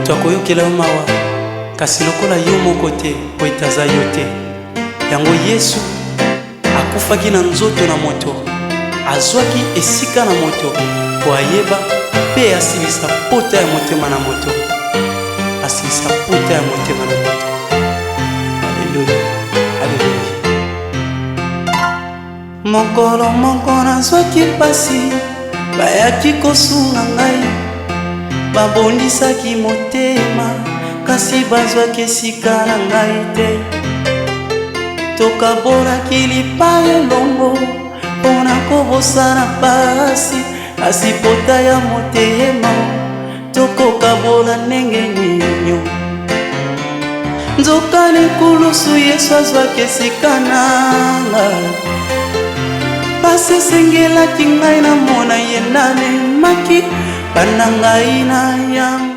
Bato akoyokela yo mawa kasi lokola yo moko te po etaza yo te. Yango Yesu akufaki na nzoto na moto, azwaki esika na moto po ayeba pe asilisa pota ya motema na moto, asilisa pota ya motema na moto. Alleluya, alleluya. Mokolo moko nazwaki pasi, bayaki kosunga ngai, babondisaki motema kasi bazwaki esika na ngai te. Tokabolaki lipa elongo mpona kobosana pasi, kasi pota ya motema tokokabola ndenge nini. Nzoka likulusu Yesu azwaki esika nanga, pasi esengelaki ngai namona ye namemaki bana ngai na yamba.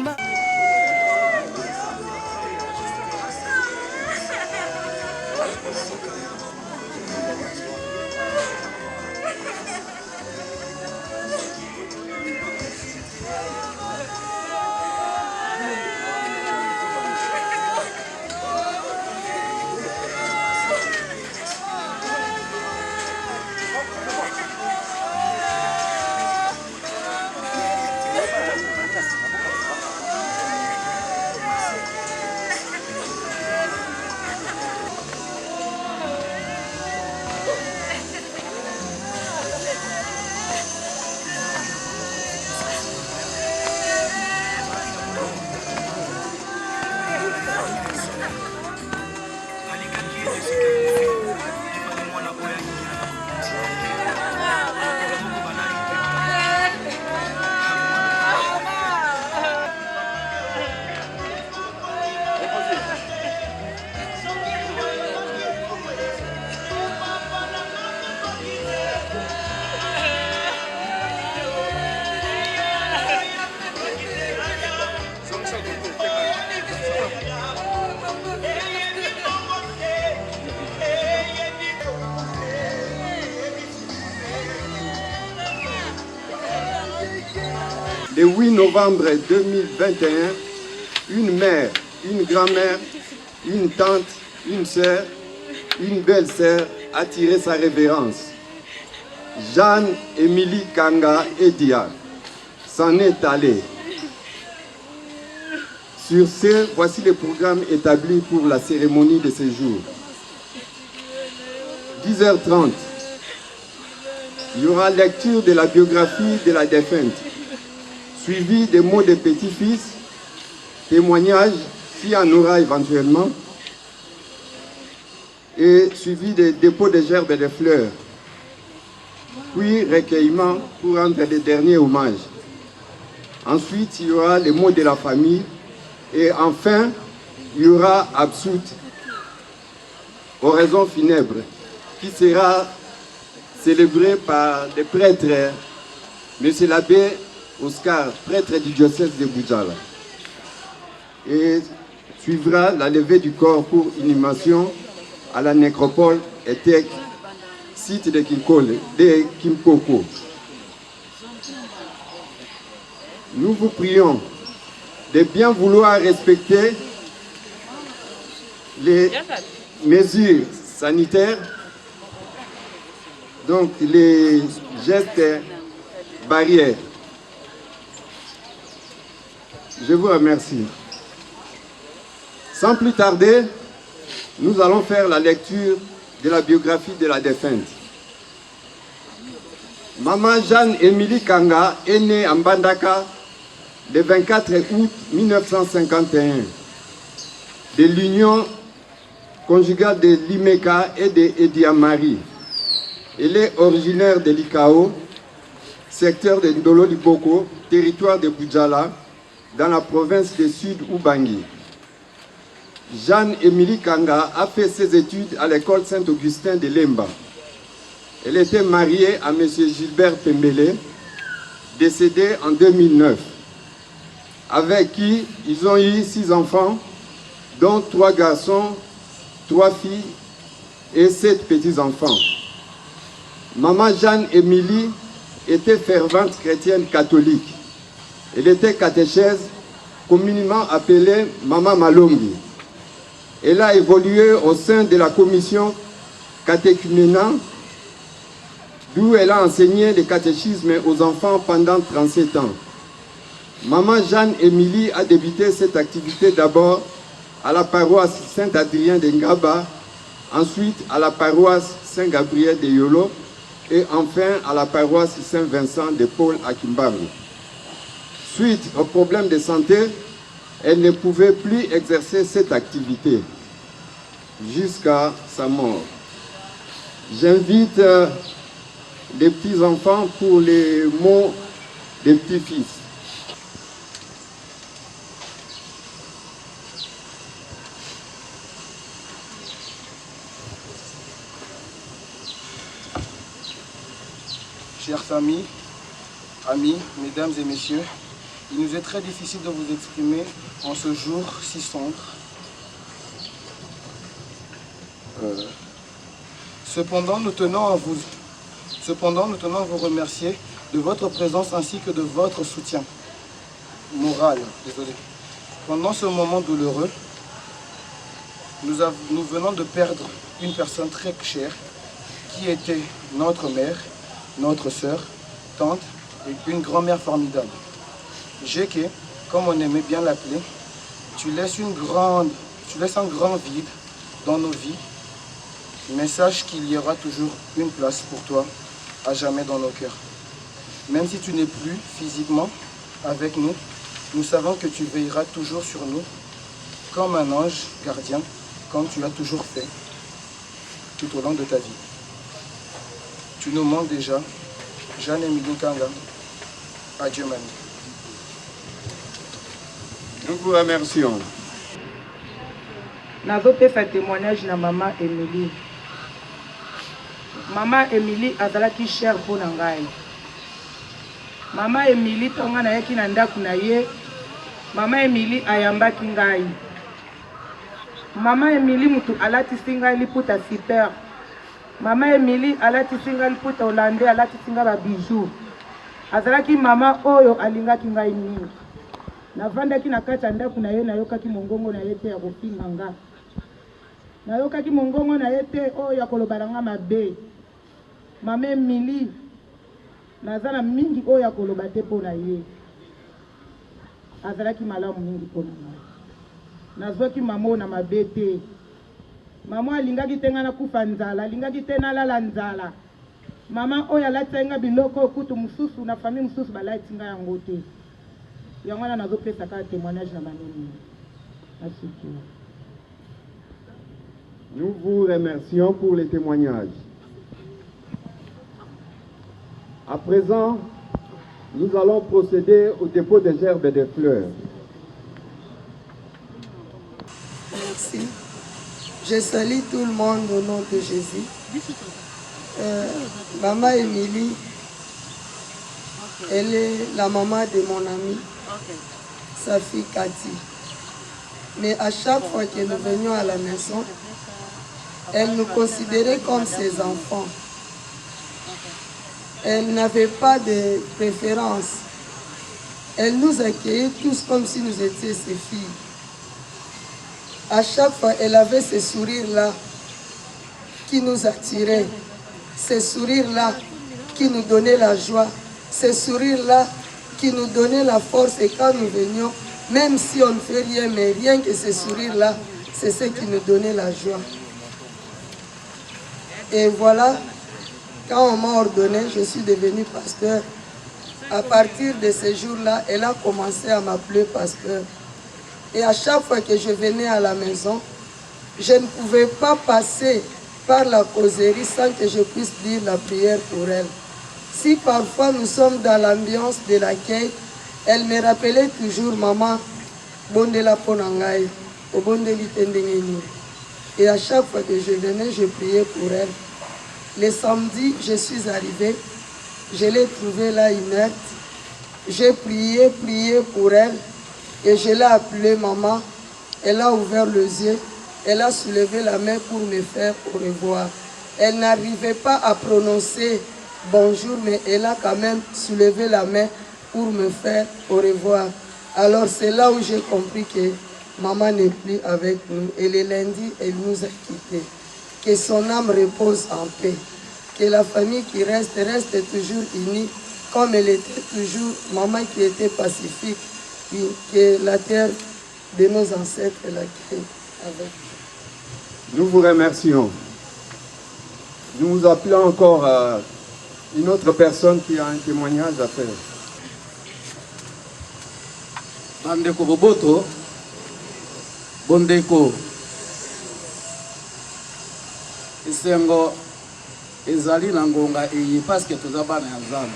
Le 8 novembre 2021, une mère, une grand-mère, une tante, une sœur, une belle-sœur a tiré sa révérence. Jeanne-Émilie Kanga Edia s'en est allée. Sur ce, voici le programme établi pour la cérémonie de ce jour. 10h30, il y aura lecture de la biographie de la défunte, suivi des mots des petits-fils, témoignages, s'il y en aura éventuellement, et suivi des dépôts de gerbes et de fleurs, puis recueillement pour rendre les derniers hommages. Ensuite, il y aura les mots de la famille, et enfin, il y aura absout, oraison funèbre, qui sera célébré par des prêtres, M. l'abbé Oscar, prêtre du diocèse de Boudjala. Et suivra la levée du corps pour inhumation à la nécropole Etek, site de Kimpoko. Nous vous prions de bien vouloir respecter les mesures sanitaires, donc les gestes barrières. Je vous remercie. Sans plus tarder, nous allons faire la lecture de la biographie de la défunte. Maman Jeanne-Émilie Kanga est née à Mbandaka le 24 août 1951 de l'union conjugale de Limeka et de Ediamari. Elle est originaire de l'Ikao, secteur de Ndolo Liboko, territoire de Boudjala, dans la province du Sud Ubangi. Jeanne-Émilie Kanga a fait ses études à l'école Saint-Augustin de Lemba. Elle était mariée à M. Gilbert Pembele, décédé en 2009, avec qui ils ont eu 6 enfants, dont 3 garçons, 3 filles et 7 petits-enfants. Maman Jeanne-Émilie était fervente chrétienne catholique. Elle était catéchèse communément appelée Maman Malombi. Elle a évolué au sein de la commission catéchuménat, d'où elle a enseigné le catéchisme aux enfants pendant 37 ans. Maman Jeanne-Émilie a débuté cette activité d'abord à la paroisse Saint-Adrien de Ngaba, ensuite à la paroisse Saint-Gabriel de Yolo et enfin à la paroisse Saint-Vincent de Paul à Kimbangu. Suite aux problèmes de santé, elle ne pouvait plus exercer cette activité jusqu'à sa mort. J'invite les petits-enfants pour les mots des petits-fils. Chères familles, amis, mesdames et messieurs, il nous est très difficile de vous exprimer en ce jour si sombre. Cependant, nous tenons à vous remercier de votre présence ainsi que de votre soutien moral. Pendant ce moment douloureux, nous venons de perdre une personne très chère qui était notre mère, notre sœur, tante et une grand-mère formidable. Jéké, comme on aimait bien l'appeler, tu laisses un grand vide dans nos vies, mais sache qu'il y aura toujours une place pour toi à jamais dans nos cœurs. Même si tu n'es plus physiquement avec nous, nous savons que tu veilleras toujours sur nous comme un ange gardien, comme tu as toujours fait tout au long de ta vie. Tu nous manques déjà. Jeanne-Émilie Kanga. Adieu, mamie. Nous vous remercions. Nazopesa témoignage na maman Émilie. Maman Émilie azalaki chère pour ngai. Maman Émilie tonga na yaki na ndaku na ye. Maman Émilie ayambaki ngai. Maman Émilie mutu alatisi ngai liputa super. Maman Émilie alatisi ngai liputa hollandais, alatisi ngai ba bijoux. Azalaki mama oyo alingaki ngai mingi. Navandaki na kati ya ndaku na ye nayokaki mongongo na ye te ya kofinga nga. Nayokaki mongongo na ye te oyo ya kolobala nga mabe. Mama Émilie naza na mingi oyo ya koloba te mpo na ye. Azalaki malamu mingi mpo na ngai. Nazwaki mama na mabe te. Mama alingaki te nga nakufa nzala, alingaki te nalala nzala. Mama oyo alatisa nga biloko kutu mususu na famille mususu balati nga yango te. Yango wana nazopesa kaka témoignage na banini. Merci. Nous vous remercions pour les témoignages. À présent, nous allons procéder au dépôt des gerbes et des fleurs. Merci. Je salue tout le monde au nom de Jésus. Maman Émilie, elle est la maman de mon amie, sa fille Cathy. Mais à chaque fois que nous venions à la maison, elle nous considérait comme ses enfants. Elle n'avait pas de préférence. Elle nous accueillait tous comme si nous étions ses filles. À chaque fois, elle avait ce sourire-là qui nous attirait. Ce sourire-là qui nous donnait la joie. Ce sourire-là qui nous donnait la force. Et quand nous venions, même si on ne fait rien, mais rien que ce sourire-là, c'est ce qui nous donnait la joie. Et voilà, quand on m'a ordonné, je suis devenue pasteur. À partir de ce jour-là, elle a commencé à m'appeler pasteur. Et à chaque fois que je venais à la maison, je ne pouvais pas passer par la causerie sans que je puisse dire la prière pour elle. Si parfois nous sommes dans l'ambiance de l'accueil, elle me rappelait toujours, maman, bondela ponangai, obondeli tendengeni. Et à chaque fois que je venais, je priais pour elle. Le samedi, je suis arrivée, je l'ai trouvée là inerte. J'ai prié pour elle et je l'ai appelée maman. Elle a ouvert les yeux, elle a soulevé la main pour me faire au revoir. Elle n'arrivait pas à prononcer bonjour, mais elle a quand même soulevé la main pour me faire au revoir. Alors c'est là où j'ai compris que maman n'est plus avec nous. Et le lundi, elle nous a quittés. Que son âme repose en paix. Que la famille qui reste toujours unie, comme elle était toujours, maman qui était pacifique. Que la terre de nos ancêtres l'accueille avec. Nous vous remercions. Nous vous appelons encore une autre personne qui a un témoignage à faire. Bandeko Boboto, Bondeko, Esengo, Ezali Nangonga et parce que tout d'abord est ensemble.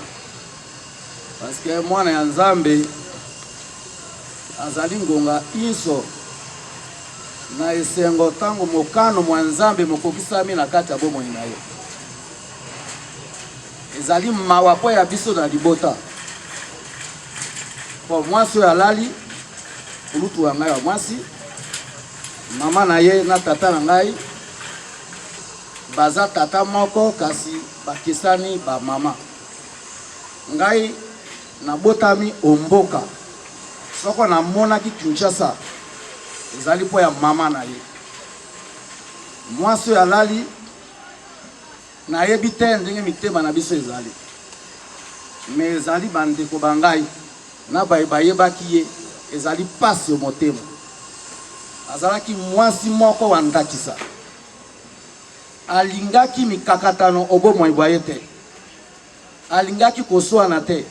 Parce que moi est ensemble, Azali Ngonga Iso, na Esengo tango mokano mwanzambe mokokisami na kati ya bomo inayo. Ezali mawapo ya biso na libota. Pour moi, ce alali, ulutu wa ngai wa mwasi, mama na ye na tata na ngai, baza tata moko kasi bakisani ba mama. Ngai na botami omboka. Soko na mona ki Kinshasa, ezali po ya mama na ye. Mwasi alali, na ye bite ndenge mitema na biso ezali. Me ezali bandeko bangai. Na bayebaki ye ezali pasi yo motema azalaki mwasi moko wandakisa alingaki mikakatano obomo iboye te alingaki koswana te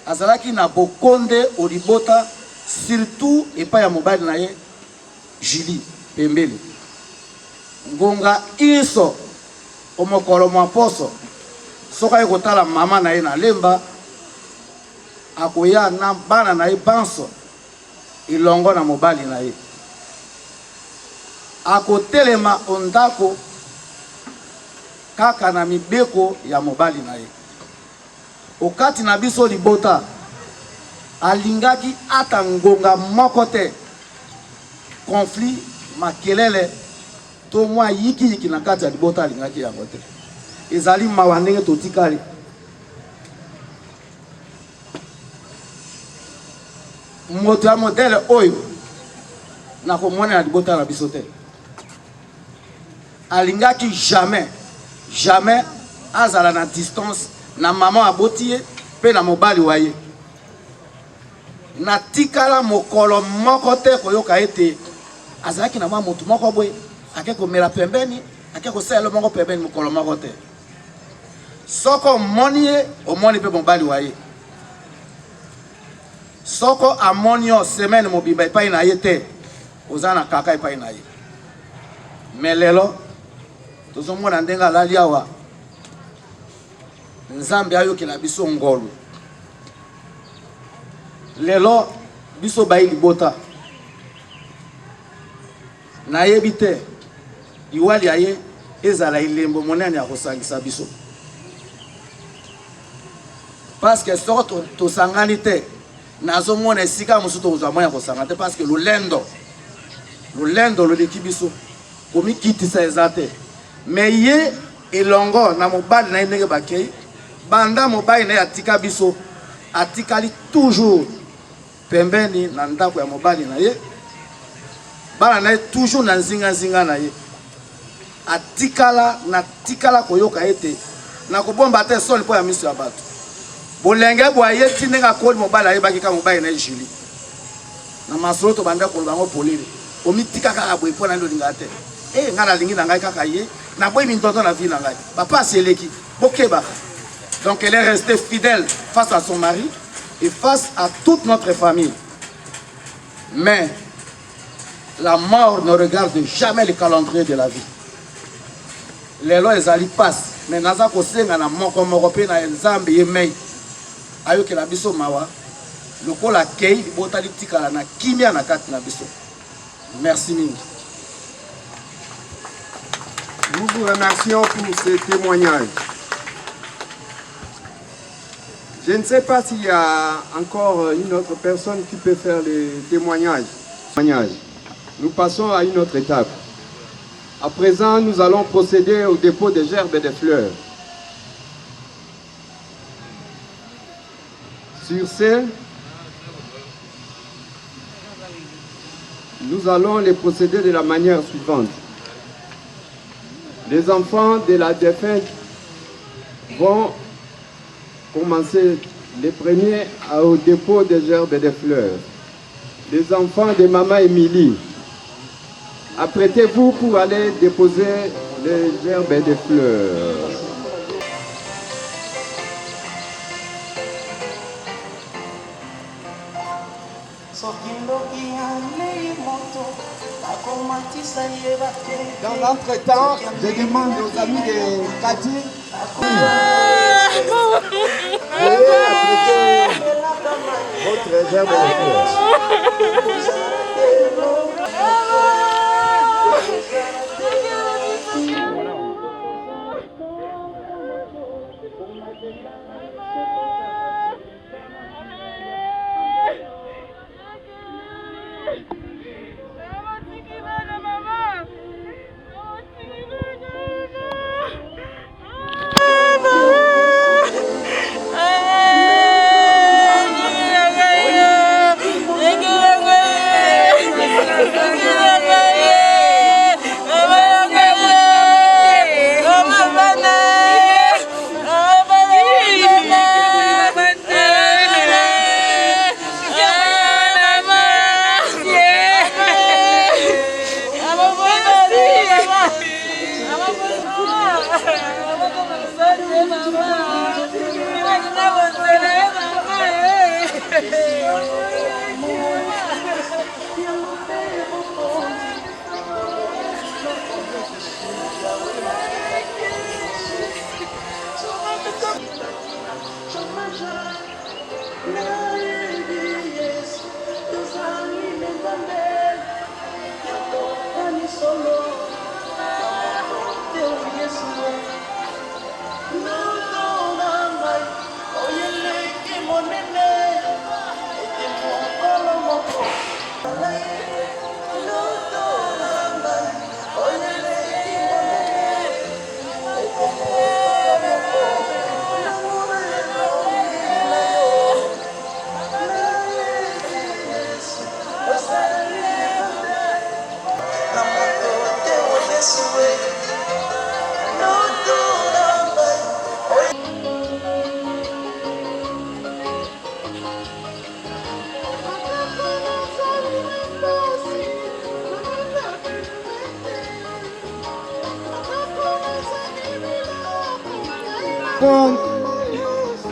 azalaki na bokonde olibota surtout epai ya mobali na ye Julie Pembele ngonga iso omokolo mwa poso soka ekotala mama na ye na lemba akoya na bana na ye banso ilongo na mobali na ye akotelema ondako kaka na mibeko ya mobali na ye okati na biso libota alingaki ata ngonga moko te conflit makelele to mwa yiki na kati ya libota alingaki yango te ezali mawa ndenge totikali moto ya modele oyo na komona na libota na biso te alingaki jamais azala na distance na mama aboti ye pe na mobali wa ye na tikala mokolo moko te koyoka ete azalaki na mwa motu moko boye ake komela pembeni ake kosala moko pembeni mokolo moko te soko omoni ye omoni pe mobali wa ye soko amoni yo semaine mobimba epai na ye te oza na kaka epai na ye me lelo tozomona ndenge alali awa nzambe ayokela biso ngolu lelo biso bayi libota nayebi te iwali aye ezala ilembo monene ya kosangisa biso parce que soko tosangani te nazomona esika mosusu tokozwa moya kosanga te parce que lolendo loleki biso komikitisa eza te me ye elongo na mobali na ye ndenge bakei banda mobali na ye atika biso atikali toujours pembeni na ndako ya mobali na ye bana na ye toujours na nzinga na ye atikala koyoka ete na kobomba te soni mpo ya miso ya bato bolenge bwa ye ti ndenge akoli mobali ayebaki kaka mobali na ye Julie na masolo to banda koloba yango polele omitika kaka boye mpo na nde olingaka te ngai nalingi na ngai kaka ye naboyi mintonto na vie na ngai bapasi eleki bokebaka. Donc elle est restée fidèle face à son mari et face à toute notre famille. Mais la mort ne regarde jamais le calendrier de la vie. Les lois ezali passe mais naza kosenga na moko pe na nzambe yemei ayoke la biso mawa lokola kei botali tikala na kimia na kati na biso. Merci mingi. Nous vous remercions pour ces témoignages. Je ne sais pas s'il y a encore une autre personne qui peut faire les témoignages. Nous passons à une autre étape. À présent, nous allons procéder au dépôt des gerbes et des fleurs. Sur ce, nous allons les procéder de la manière suivante. Les enfants de la défunte vont commencer les premiers au dépôt des gerbes et des fleurs. Les enfants de Maman Émilie, apprêtez-vous pour aller déposer les gerbes et des fleurs. Dans l'entretemps, je demande aux amis de Cathy veuillez apprêter votre gerbe de fleurs.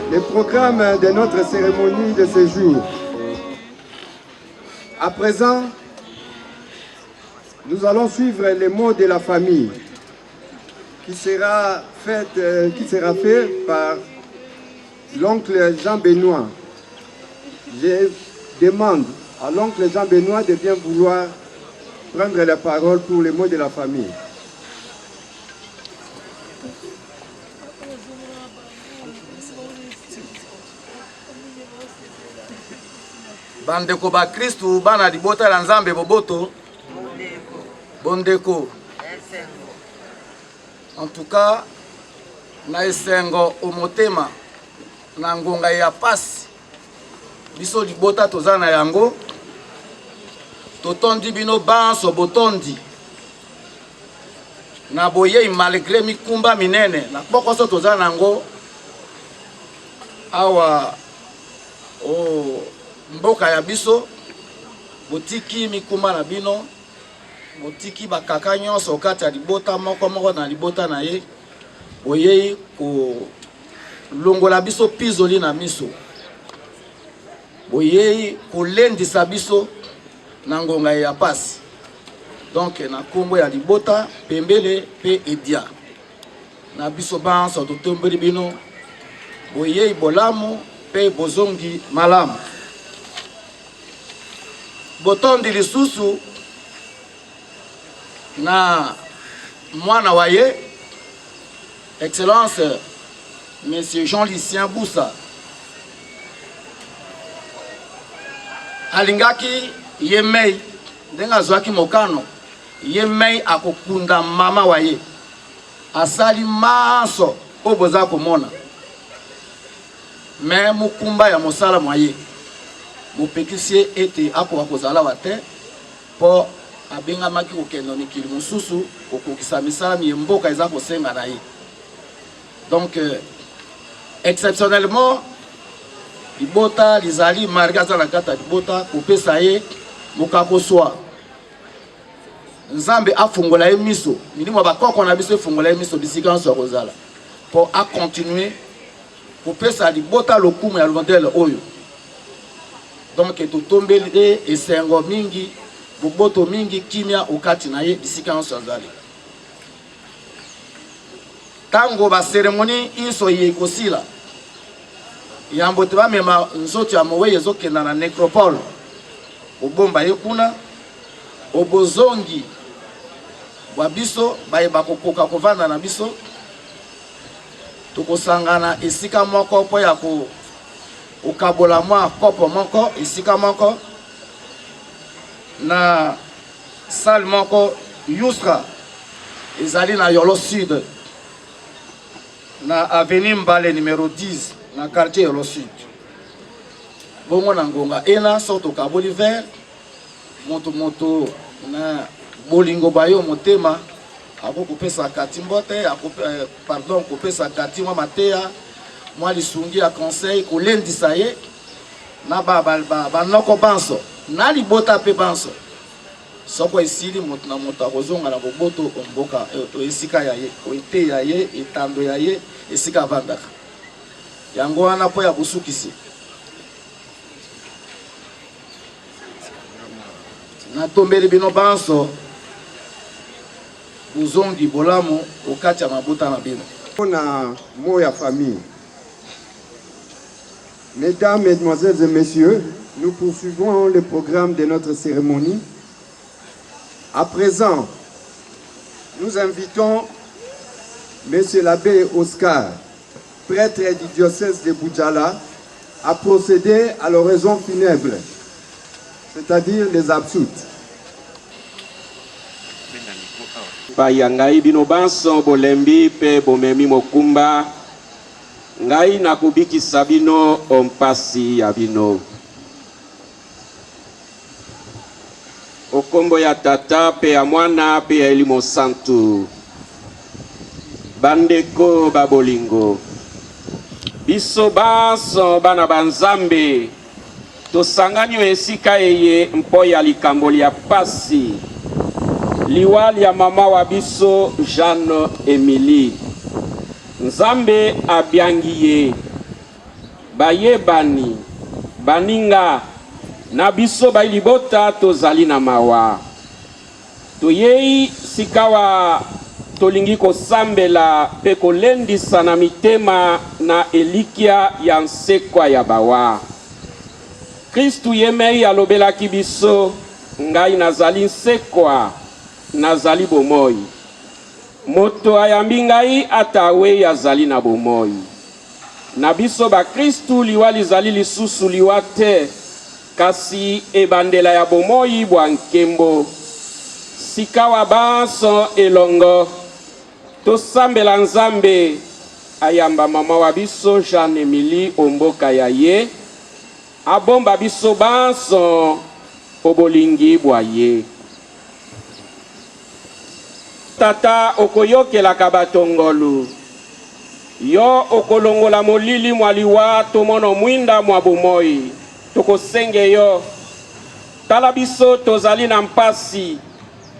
Le programme de notre cérémonie de ce jour. À présent, nous allons suivre les mots de la famille qui sera fait par l'oncle Jean-Benoît. Je demande à l'oncle Jean-Benoît de bien vouloir prendre la parole pour les mots de la famille. Bandeko ba Kristu bana libota la Nzambe boboto bondeko. En tout cas, na esengo omotema na ngonga ya pasi biso libota tozana yango totondi bino banso botondi na boye malgré mikumba minene na bokoso tozana yango awa o mboka ya biso botiki mikumba na bino botiki bakaka nyonso kati ya libota moko na libota na ye boyei ko longola biso pizoli na miso boyei kolendisa biso na ngonga ya pasi. Donc na kombo ya libota pembele pe edia na biso banso totombeli bino boyei bolamu pe bozongi malamu botondi lisusu na mwana waye Excellence Monsieur Jean-Lucien Boussa alingaki yemei ndenga zwaki mokano yemei akokunda mama waye asali maso oboza komona me mukumba ya mosala mwaye mopekisie ete akoka kozala wate po abengamaki kokende mikili mosusu kokokisa misala miyemboka eza kosenga na ye. Donc exceptionnellement libota lizali marga za na kata libota kopesa ye mokakoswa Nzambe afungola ye miso milimo bakoko na biso efungola ye miso bisika nso kozala pour a continuer kopesa libota lokumu ya modèle oyo. Donc totombeli esengo mingi boboto mingi kimia okati na ye bisika nso azali. Tango ba cérémonie inso ye kosila yambo te bamema nzoto ya mowe ezokenda na necropole obomba ye kuna obozongi wa biso bayeba kokoka kovanda na biso tokosangana esika moko po ya ko okabola mwa kopo moko esika moko na salle moko Yusra ezali na Yolo Sud na avenue Mbale numéro 10 na quartier Yolo Sud. Bongo na ngonga ena soto kaboli vert moto na bolingo bayo motema ako kopesa kati mbote pardon kopesa kati mwa mateya mwa lisungi ya conseil kolendisa ye na banoko banso na libota pe banso soko esili moto na moto akozonga na boboto omboka esika ya ye oite ya ye etando ya ye esika vandaka yango wana po ya busukisi na tombeli bino banso uzongi bolamu okati ya mabuta na bino. Na moya famille. Mesdames, Mesdemoiselles et Messieurs, nous poursuivons le programme de notre cérémonie. À présent, nous invitons Monsieur l'abbé Oscar, prêtre du diocèse de Boudjala, à procéder à l'oraison funèbre, c'est-à-dire les absoutes. Paya ngai bino banso bolembi pe bomemi mokumba ngai nakubikisa bino ompasi ya bino okombo ya tata pe ya mwana pe ya elimo santu. Bandeko babolingo biso banso bana banzambe tosangani esika eye mpo ya likamboli ya pasi liwali ya mama wa biso Jeanne Emily. Nzambe abiangiye bayebani baninga na biso bailibota tozali na mawa toyei sikawa tolingi kosambela pe kolendisa na mitema na elikia ya nsekwa ya bawa. Kristu yemei alobelaki biso ngai nazali nsekwa nazali bomoi. Moto ayambi ngai atawe azali na bomoi. Na biso ba Kristu liwali zali lisusu liwa te kasi ebandela ya bomoi bwa nkembo. Sikawa banso elongo tosambela Nzambe ayamba mama wa biso Jeanne Emily omboka ya ye abomba biso banso obolingi bwa ye. Tata okoyokelaka batongolu yo okolongola molili mwaliwa tomono mwinda mwa bomoi tokosenge yo tala biso tozali na mpasi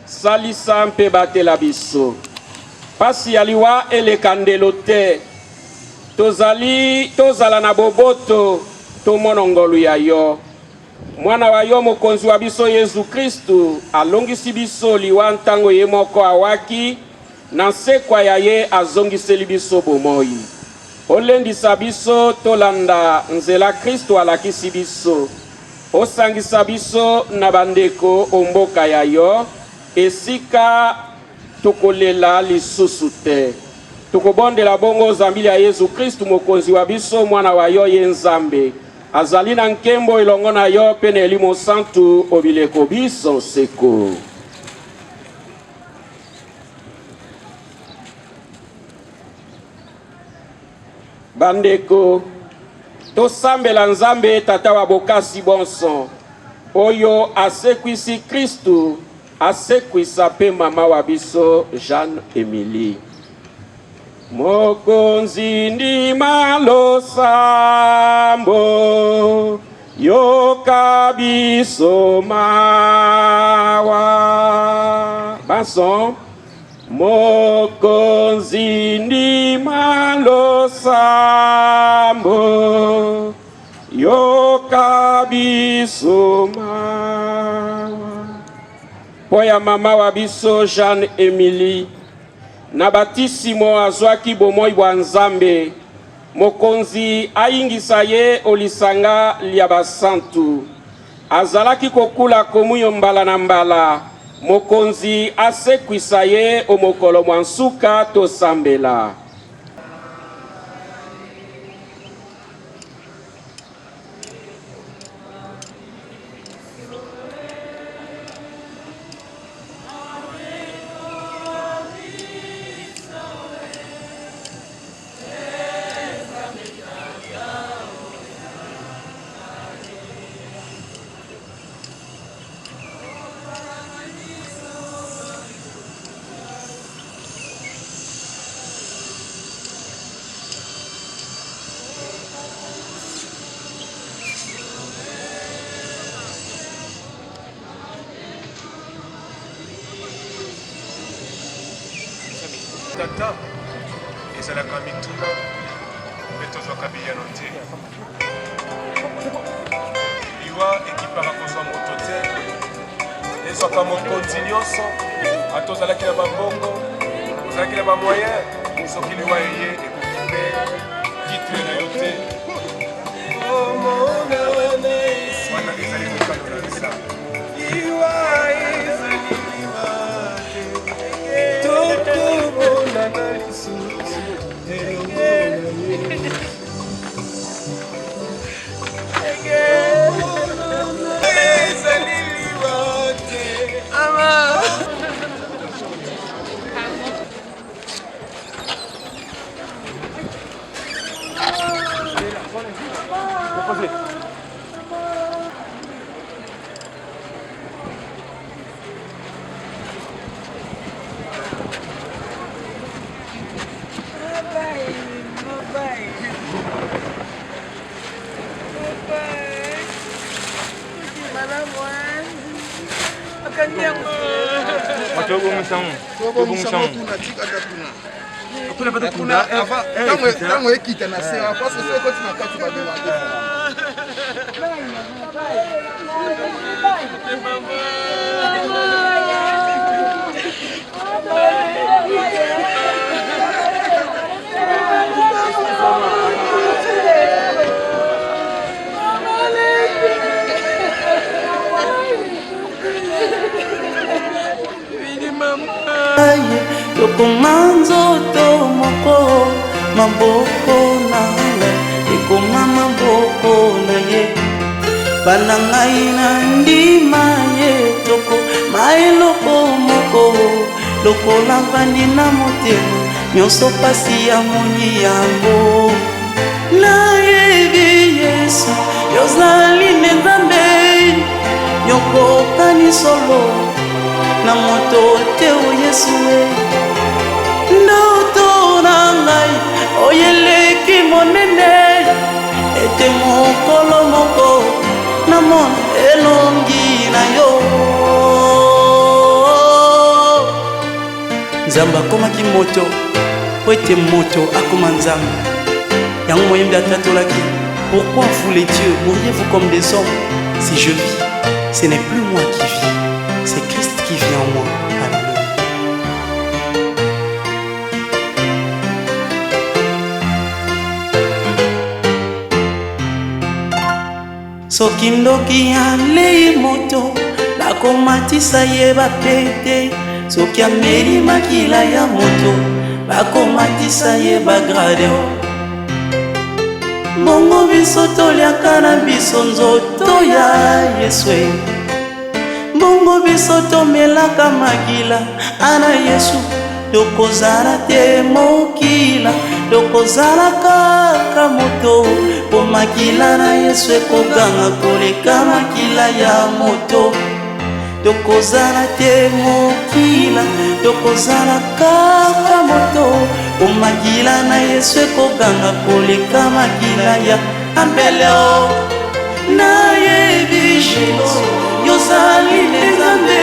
salisa mpe batela biso pasi yaliwa elekandelo te tozala na boboto tomono ngolu ya yo mwana wa yo mokonzi wa biso Yesu Kristu alongisi biso liwa ntango ye moko awaki na nsekwa ya ye azongiseli biso bomoi olendisa biso tolanda nzela Kristu alakisi biso osangisa biso na bandeko omboka ya yo esika tokolela lisusu te tokobondela bongo zambili ya Yesu Kristu mokonzi wa biso mwana wa yo ye Nzambe azali na nkembo ilongo na yo pene elimo santu obileko biso seko. Bandeko tosambela Nzambe tata wa bokasi bonso oyo asekwisi Kristu asekwisa pe mama wa biso Jeanne Emilie. Mokonzi ndima losambo yoka biso mawa. Bason. Mokonzi ndima losambo yoka biso mawa. Poya mama wa biso Jeanne Emilie na batisimo azwaki bomoi bwa Nzambe, mokonzi ayingisa ye olisanga lia basantu. Azalaki kokula komunyo mbala na mbala, mokonzi asekwisa ye omokolo mwansuka tosambela. Tata, ezalaka mituna mpe tozwaka biyano te. Liwa ekipaka kozwa moto te, ezwaka mokonzi nyonso, ata ozalaki na bambongo, ozalaki na bamoyen, soki liwa eye ekoki mpe titre na yo te. Wana ezali mokano na lisa. Liwa ezali liwa te, tokomona na lisusu ezali liwa te. Ntango ekita na se parce que soki okoti na kati babelande Yokomanzo to moko maboko na ekoma maboko na ye bana ngai na ndima ye toko maeloko moko lokola vandi na motema nyonso pasi ya moni yango na yebi Yesu yozali ne Nzambe yokokani solo na moto te o Yesu ndoto na ngai oyeleki monene ete mokolo moko na mona elongi na yo Nzambe akomaki moto po ete moto akoma Nzambe yango moyembi atatolaki. Pourquoi vous les dieux mouriez-vous comme des hommes? Si je vis, ce n'est plus moi qui vis, c'est Christ qui vit en moi. Alléluia. Soki ndoki alei moto bakomatisa ye bapete, soki ameli makila ya moto bakomatisa ye bagrade. Bongo biso toliaka na biso nzoto ya Yesu, bongo biso tomelaka makila ana Yesu, tokozala te mokila, tokozala kaka moto po makila na Yesu ekoganga koleka makila ya moto. Tokozala te mokila, tokozala kaka moto, po makila na Yesu ekoganga koleka makila ya ambeleo. Nayebi Jésus yozali Nzambe,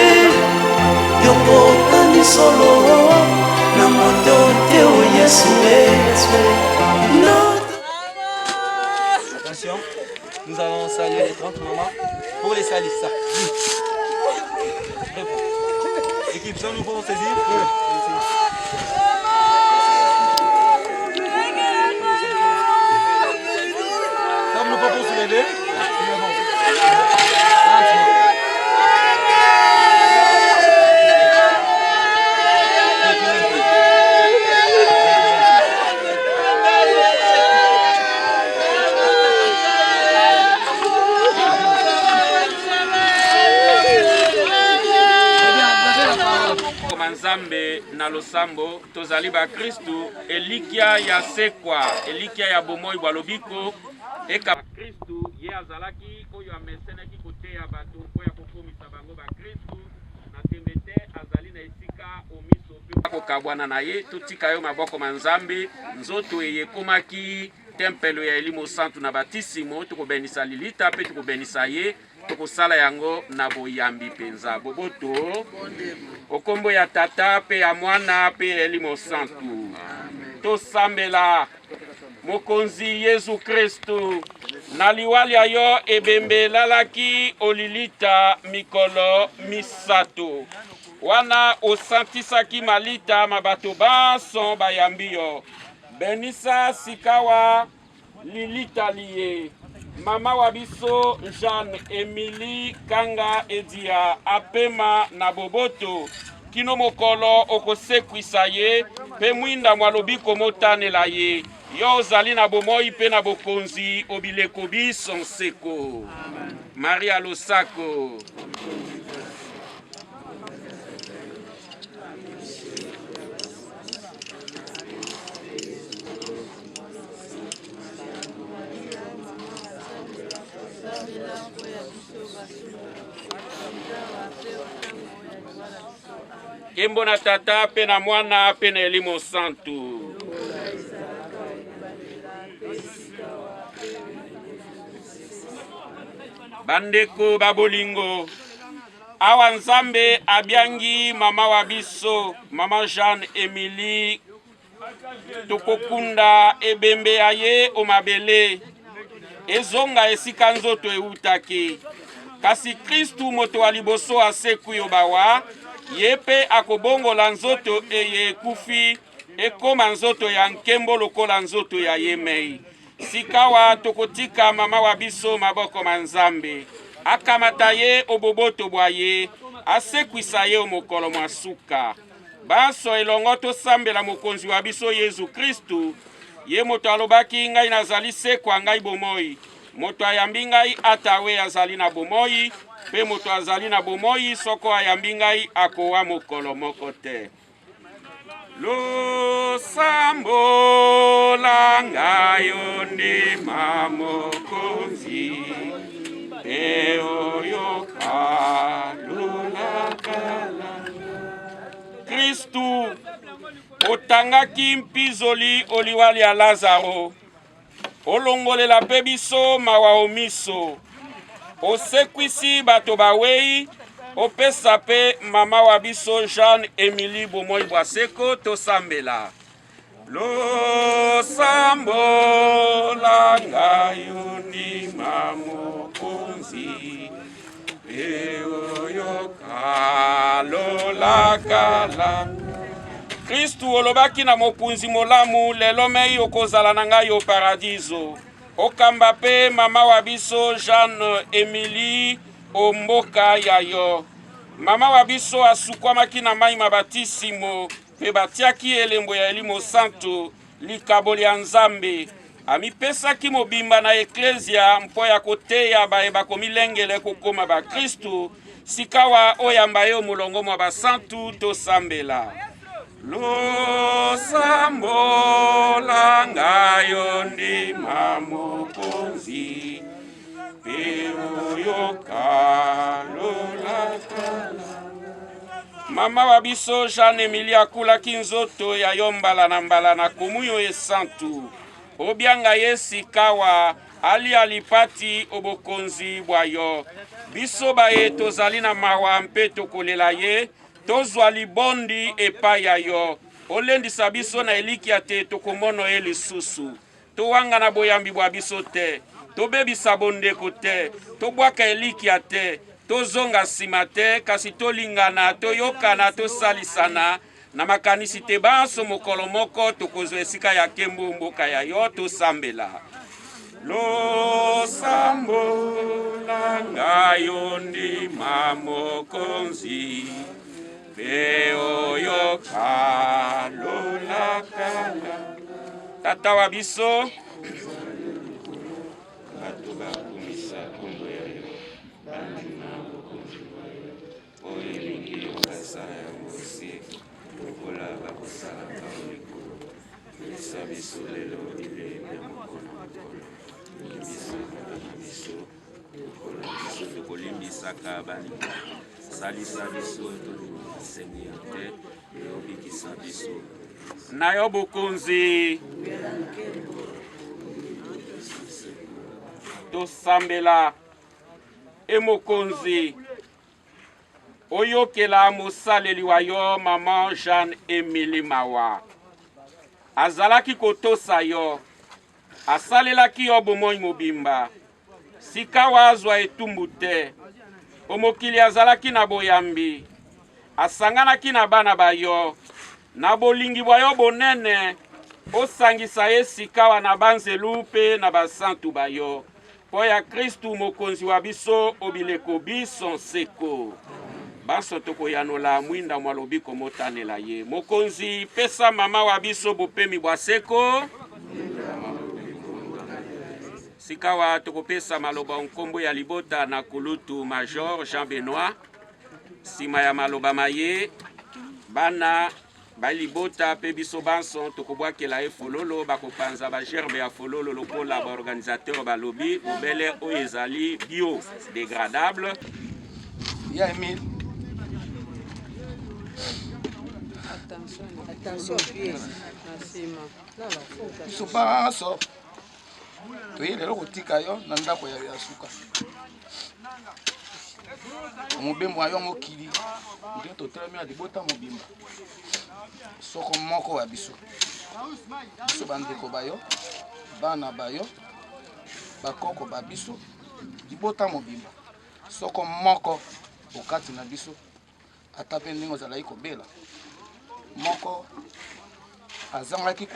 yokokani solo na moto te o Yesu. Attention, nous allons saluer les 30 mamans pour les salissas. Équipe, ça nous faut saisir. Comme nous pouvons se lever. Nzambe na losambo tozali ba Kristu elikia ya sekwa elikia ya bomoi balobiko eka Kristu ye azalaki oyo amesenaki koteya bato mpo ya kokomisa bango ba Kristu na tembe te azali na esika omiso mpe kokabwana na ye. Totika yo maboko ma Nzambe nzoto eyekomaki tempelo ya Elimo Santu na batisimo tokobenisa lilita mpe tokobenisa ye tokosala yango na boyambi penza boboto okombo ya tata pe ya mwana pe Elimo Santu. Tosambela mokonzi Yesu Kristu na liwali ayo ebembe lalaki olilita mikolo misato wana osantisaki malita mabato baso bayambi yo. Benisa sikawa lilita liye mama wabiso Jeanne Emily Kanga Edia apema na boboto kino mokolo okosekwisa ye pe mwinda mwalobiko motanela ye yo ozali na bomoi pe na bokonzi obileko biso nseko. Maria Losako. Kembo na tata pe na mwana pe na Elimo Santu. Bandeko babolingo awa Nzambe abiangi mama wabiso mama Jeanne Emily tokokunda ebembe aye omabele ezonga esika nzoto eutaki kasi Kristu moto wa liboso aseku yo bawa yepe akobongola nzoto eye kufi ekoma nzoto ya nkembo lokola nzoto ya yemei. Sikawa tokotika mama wabiso maboko ma Nzambe akamata ye oboboto bwaye asekwisa ye omokolo mwasuka baso elongo tosambela mokonzi wabiso Yesu Kristu ye moto alobaki ngai nazali sekwa ngai bomoi moto ayambi ngai atawe azali na bomoi pe moto azali na bomoi soko ayambi ngai akowa mokolo moko te. Losambo langa yo ndima mokonzi pe oyo kalulakala. Kristu otangaki mpizoli oliwali ya Lazaro olongolela pe biso mawa omiso osekwisi bato bawei opesa pe mama wa biso Jeanne Emily bomoi bwaseko tosambela. Losambo langa yo ndima mokonzi pe oyo kalolakala. Kristu olobaki na mopunzi molamu lelo mei okozala na ngai o paradiso okamba pe mama wa biso Jeanne Emily omboka yayo. Mama wa biso asukwamaki na mai mabatisimo pe batiaki elembo ya Elimo Santu likaboli ya Nzambe amipesaki mobimba na eklesia mpo ya koteya bayeba komilengele kokoma ba Kristu sikawa oyamba yo mulongo mwa basantu tosambela. losambola ngayo ndima mokonzi pe oyoka lolakala. Mama wa biso Jeanne Emilie akulaki nzoto ya yo mbala na kumuyo esantu obianga ye sikawa ali alipati obokonzi bwa yo. Biso baye tozali na mawa mpe tokolela ye tozwa libondi epai ya yo. Olendisa biso na elikia te tokomono ye lisusu. Towanga na boyambi bwa biso te. Tobebisa bondeko te. Tobwaka elikia te. Tozonga nsima te kasi tolingana toyokana tosalisana na makanisi te banso mokolo moko tokozwa esika ya kembo mboka ya yo tosambela. Losambola ngayo ndima mokonzi pe oyoka lolakala. Tata wa biso bato bakumisa kombo ya yo bandima bokonzi wa yo oyo elingi yo basala yango osi lokola bakosala kao likolo. Bisa biso lelo bilenge mokolo tokolimbisaka baninga salisa biso tolimbiseni yo te eyobikisa biso na yo bokonzi. Tosambela emokonzi oyokela mosaleli wa yo mama Jeanne Emilie Mawa azalaki kotosa yo asalelaki yo bomoi mobimba sika wazwa etumbu te omokili azalaki na boyambi asanganaki na bana bayo na bolingi bwa yo bonene osangisa ye sikawa na banzelu pe na basantu bayo po ya Kristu mokonzi wa biso obileko biso nseko. Baso tokoyanola mwinda mwalobi komotanela ye mokonzi pesa mama wa biso bopemi bwa seko. Sikawa tokopesa maloba nkombo ya libota na kulutu Major Jean Benoit. Sima ya maloba maye bana balibota pe biso banso tokobwakela e fololo bakopanza ba gerbe ya fololo lokola ba organisateur balobi obele o ezali bio dégradable. Ya Emile. Attention pied. Biso banso toyelelo kotika yo na ndako ya suka. Mobembo ayo mokili ndio totelemi ya libota mobimba soko moko ya biso bandeko bayo bana bayo bakoko ba biso libota mobimba soko moko okati na biso ata pe ndenge ozalaki kobela moko azangaki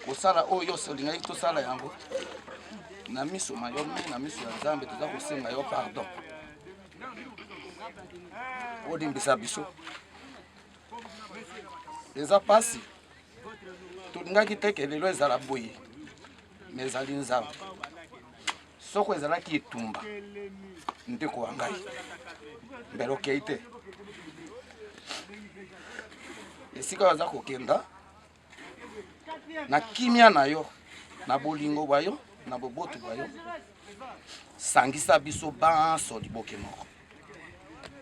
kosala oyo olingaki tosala yango na miso mayo na miso ya Nzambe toza kosenga yo pardon. Odimbisa biso eza pasi tolingaki teke lelo ezala boye me ezali Nzambe soko ezalaki etumba ndeko wa ngai mbelo okei te esika waza kokenda na kimia na yo na bolingo bwa yo na boboto bwa yo sangisa biso banso liboke moko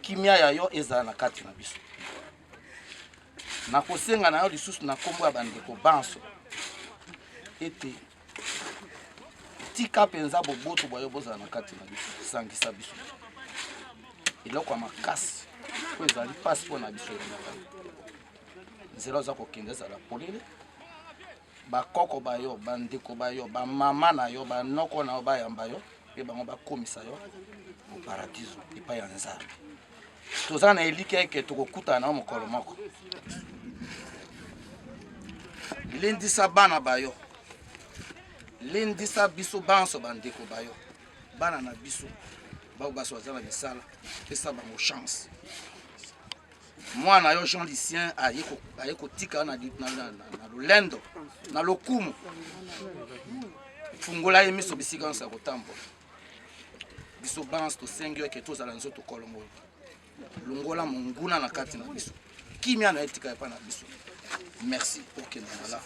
kimia ya yo ezala na kati na biso na kosenga na yo lisusu na kombo ya bandeko banso ete tika penza boboto bwa yo bozala na kati na biso sangisa biso eloko ya makasi po ezali pasi mpo na biso nzela oza kokende ezala polele bakoko bayo bandeko bayo bamama na yo banoko na yo bayamba yo mpe bango bakomisa yo mo paradiso epai ya Nzambe. Toza na eliki eke tokokutana na yo mokolo moko lendisa bana bayo lendisa biso banso bandeko bayo bana na biso bao baso baza na misala pesa bango chance. Mwana yo Jean Lucien aye kotika na lolendo na lokumu fungola ye miso bisika nsa kotambola biso banso tosengi eke tozala nzoto kolongo longola monguna na kati na biso kimia na etika epa na biso. Merci pour que nous là.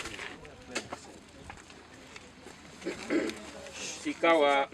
Sikawa